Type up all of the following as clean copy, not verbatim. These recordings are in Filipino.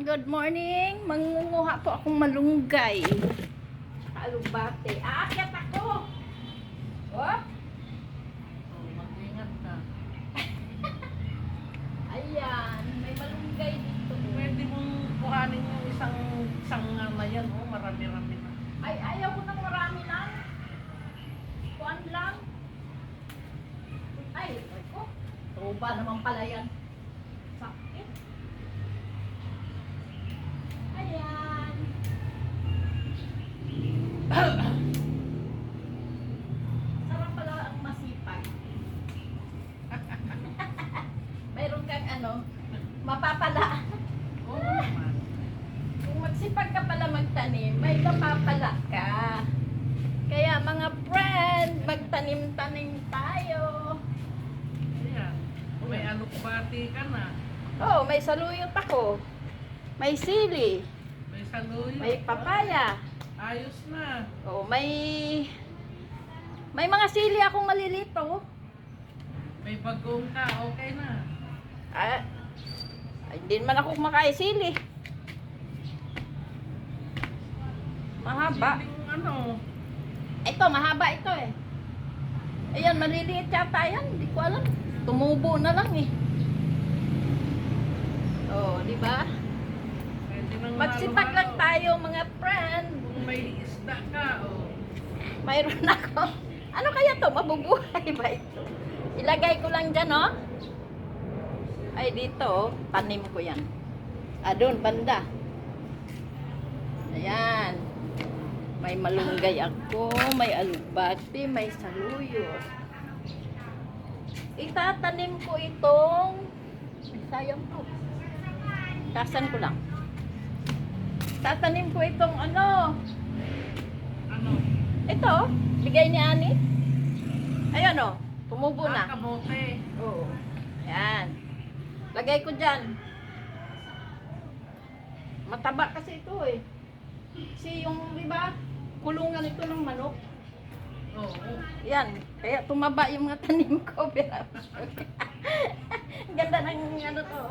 Good morning. Mangunguha po akong malunggay. Alubate. Aakyat ako. Oh. Mag-ingat ka. Ayan. May malunggay dito. Pwede mong kuhanin yung isang na yan. Oh, marami-rami na. Ay, ayaw ko ng marami lang. Kuan lang. Ay, ko. Tuba naman pala yan. Sakit. Ayan. Sarap pala ang masipag. Mayroon kang mapapala. Oo naman. Kung magsipag ka pala magtanim, may mapapala ka. Kaya mga friend, magtanim-tanim tayo. Ayan. May alukbati ka na. Oh, may saluyot ako. May sili. May saluyo. May papaya. Ayos na. Oh, may mga sili akong malilito. May bagong ka. Okay na. Ah, hindi naman ako kumakain sili. Mahaba. Siling ano. Ito, mahaba ito eh. Ayan, maliliit yata yan. Hindi ko alam. Tumubo na lang eh. Oh, di ba? Pwede nang Magsipag lang halo-halo. tayo mga friend. Kung may isda ka. Oh. Mayroon ako. Ano kaya to? Mabubuhay ba ito? Ilagay ko lang dyan, oh. Ay, dito, oh. Tanim ko yan. Ah, doon, banda. Ayan. May malunggay ako, may alubati, may saluyo. Itatanim ko itong... Ay, sayang ko. Tasan ko lang. Tatanim ko itong ano... Ano? Ito, bigay ni Ani. Ayan o, tumubo na. Kamote. Oo. Ayan. Lagay ko dyan. Mataba kasi ito eh. Kasi yung, di ba, kulungan ito ng manok. Oo. Yan. Kaya tumaba yung mga tanim ko. Ganda ng ano to.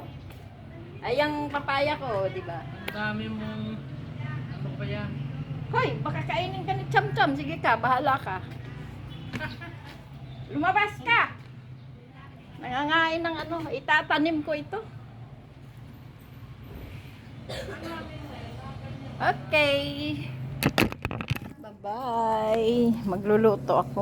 Ay, yung papaya ko, di ba? Ang dami mong ano pa yan? Hoy, baka kainin ka ni Cham-Cham. Sige ka, bahala ka. Lumabas ka! Nangangain ng ano, itatanim ko ito. Okay. Bye-bye. Magluluto ako.